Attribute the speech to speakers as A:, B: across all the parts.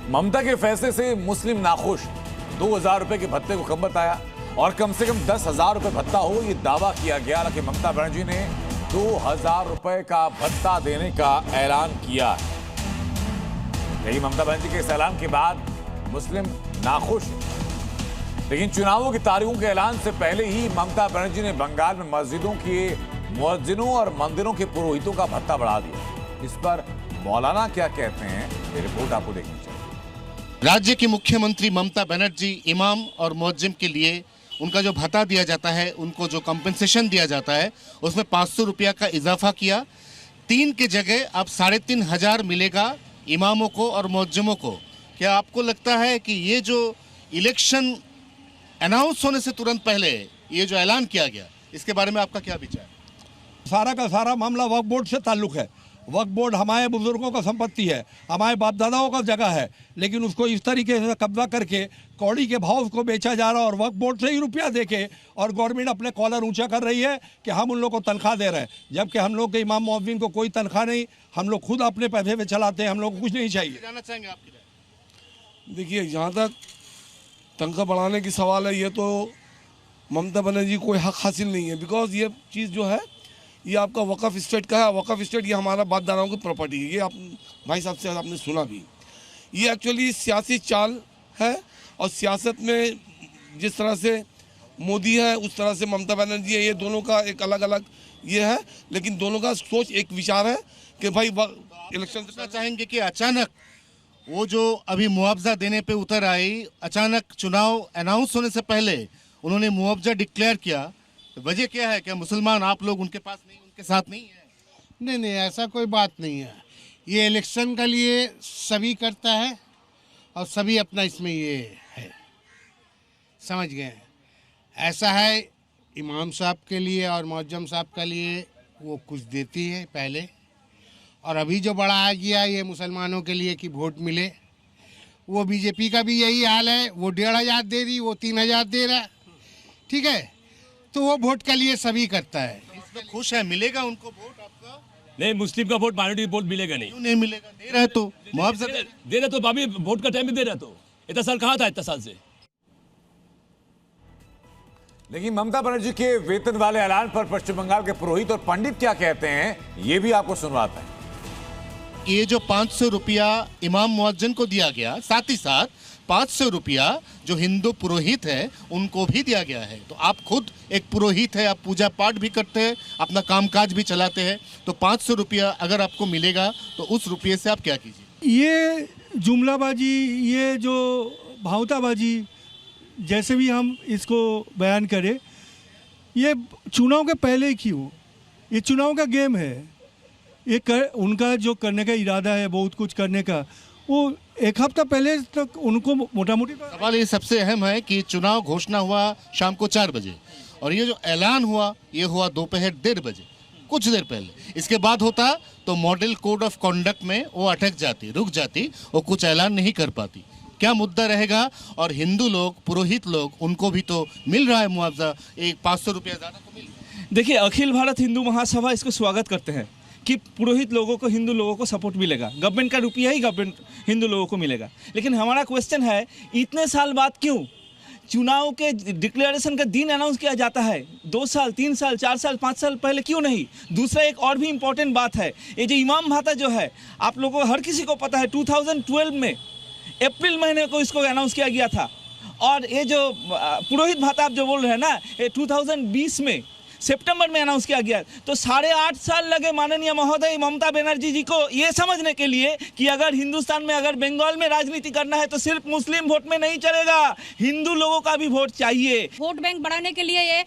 A: ममता के फैसले से मुस्लिम नाखुश। 2000 रुपए के भत्ते को कम बताया और कम से कम 10,000 रुपए भत्ता हो, ये दावा किया गया। हालांकि ममता बनर्जी ने 2000 रुपए का भत्ता देने का ऐलान किया है। यही ममता बनर्जी के इस ऐलान के बाद मुस्लिम नाखुश है। लेकिन चुनावों की तारीखों के ऐलान से पहले ही ममता बनर्जी ने बंगाल में मस्जिदों के मुअज्जिनों और मंदिरों के पुरोहितों का भत्ता बढ़ा दिया। इस पर मौलाना क्या कहते हैं, ये रिपोर्ट आपको देखनी चाहिए।
B: राज्य की मुख्यमंत्री ममता बनर्जी इमाम और मुअज्जिम के लिए उनका जो भत्ता दिया जाता है, उनको जो कंपनसेशन दिया जाता है, उसमें 500 रुपया का इजाफा किया। 3 की जगह अब 3,500 मिलेगा इमामों को और मुअज्जिमों को। क्या आपको लगता है कि ये जो इलेक्शन अनाउंस होने से तुरंत पहले ये जो ऐलान किया गया, इसके बारे में आपका क्या विचार?
C: सारा का सारा मामला वक्फ बोर्ड से ताल्लुक है। वक्फ बोर्ड हमारे बुजुर्गों का संपत्ति है, हमारे बाप दादाओं का जगह है, लेकिन उसको इस तरीके से कब्जा करके कौड़ी के भाव उसको बेचा जा रहा है और वक्फ बोर्ड से ही रुपया देके और गवर्नमेंट अपने कॉलर ऊंचा कर रही है कि हम उन लोग को तनख्वाह दे रहे हैं, जबकि हम लोग के इमाम मुअज्जिन को कोई तनख्वाह नहीं, हम लोग खुद अपने पैसे पे चलाते हैं, हम लोग को कुछ नहीं चाहिए।
B: जानना चाहेंगे आपकी राय?
D: देखिए, जहाँ तक तनख्वाह बढ़ाने की सवाल है, ये तो ममता बनर्जी को हक हासिल नहीं है। बिकॉज ये चीज़ जो है ये आपका वक़फ़ स्टेट का है। वक़फ़ स्टेट ये हमारा बाप दादाओं की प्रॉपर्टी है। ये आप भाई साहब से आपने सुना भी। ये एक्चुअली सियासी चाल है और सियासत में जिस तरह से मोदी है उस तरह से ममता बनर्जी है। ये दोनों का एक अलग अलग ये है, लेकिन दोनों का सोच एक विचार है कि भाई इलेक्शन
B: से चाहेंगे कि अचानक वो जो अभी मुआवजा देने पे उतर आई, अचानक चुनाव अनाउंस होने से पहले उन्होंने मुआवजा डिक्लेयर किया, तो वजह क्या है? क्या मुसलमान आप लोग उनके पास नहीं, उनके साथ नहीं है?
E: नहीं, ऐसा कोई बात नहीं है। ये इलेक्शन के लिए सभी करता है और सभी अपना इसमें ये है, समझ गए। ऐसा है इमाम साहब के लिए और मुअज्जिम साहब के लिए वो कुछ देती है पहले, और अभी जो बढ़ाया गया ये मुसलमानों के लिए कि वोट मिले, वो बीजेपी का भी यही हाल है। वो 1,500 दे रही, वो 3,000 दे रहा, ठीक है। तो वो वोट के लिए सभी करता है।
B: तो खुश है, मिलेगा उनको वोट आपका?
F: नहीं, मुस्लिम का वोट माइनॉरिटी वोट मिलेगा नहीं।
B: क्यों नहीं मिलेगा? दे रहे तो मुआवजा
F: दे रहे तो भाभी वोट का टाइम भी दे रहा, तो इतना साल कहाँ था, इतना साल से।
A: लेकिन ममता बनर्जी के वेतन वाले ऐलान पर पश्चिम बंगाल के पुरोहित और पंडित क्या कहते हैं, ये भी आपको सुनवाते हैं।
B: ये जो 500 रुपया इमाम मुअज्जिन को दिया गया, साथ ही साथ 500 रुपया जो हिंदू पुरोहित है उनको भी दिया गया है। तो आप खुद एक पुरोहित है, आप पूजा पाठ भी करते हैं, अपना कामकाज भी चलाते हैं, तो 500 रुपया अगर आपको मिलेगा तो उस रुपये से आप क्या कीजिए?
G: ये जुमलाबाजी, ये जो भावताबाजी, जैसे भी हम इसको बयान करें, ये चुनाव के पहले ही क्यों? ये चुनाव का गेम है। उनका जो करने का इरादा है, बहुत कुछ करने का, वो 1 हफ्ता पहले तक उनको मोटा मोटी।
B: सवाल ये सबसे अहम है कि चुनाव घोषणा हुआ शाम को 4 बजे और ये जो ऐलान हुआ ये हुआ दोपहर 1:30 बजे, कुछ देर पहले। इसके बाद होता तो मॉडल कोड ऑफ कॉन्डक्ट में वो अटक जाती, रुक जाती, वो कुछ ऐलान नहीं कर पाती। क्या मुद्दा रहेगा? और हिंदू लोग, पुरोहित लोग, उनको भी तो मिल रहा है मुआवजा, एक 500 रुपया ज़्यादा तो मिल रहा है।
H: देखिए, अखिल भारत हिंदू महासभा इसको स्वागत करते हैं कि पुरोहित लोगों को, हिंदू लोगों को सपोर्ट मिलेगा। गवर्नमेंट का रुपया ही गवर्नमेंट हिंदू लोगों को मिलेगा। लेकिन हमारा क्वेश्चन है, इतने साल बाद क्यों चुनाव के डिक्लेरेशन का दिन अनाउंस किया जाता है? 2 साल, 3 साल, 4 साल, 5 साल पहले क्यों नहीं? दूसरा एक और भी इम्पोर्टेंट बात है, ये जो इमाम भाता जो है, आप लोगों को, हर किसी को पता है, 2012 में अप्रैल महीने को इसको अनाउंस किया गया था। और ये जो पुरोहित भाता आप जो बोल रहे हैं ना, ये 2020 में सितंबर में अनाउंस किया गया। तो 8.5 साल लगे माननीय महोदय ममता बनर्जी जी को ये समझने के लिए कि अगर हिंदुस्तान में, अगर बंगाल में राजनीति करना है तो सिर्फ मुस्लिम वोट में नहीं चलेगा, हिंदू लोगों का भी वोट चाहिए।
I: वोट बैंक बढ़ाने के लिए ये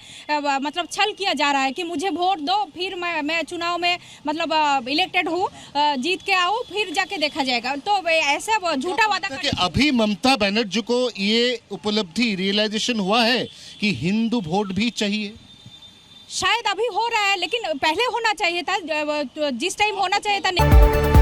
I: मतलब छल किया जा रहा है कि मुझे वोट दो, फिर मैं चुनाव में मतलब इलेक्टेड हूँ, जीत के आऊँ, फिर जाके देखा जाएगा। तो ऐसा झूठा वादा
B: कि अभी ममता बनर्जी को ये उपलब्धि, रियलाइजेशन हुआ है कि हिंदू वोट भी चाहिए।
I: शायद अभी हो रहा है, लेकिन पहले होना चाहिए था, जिस टाइम होना चाहिए था नहीं।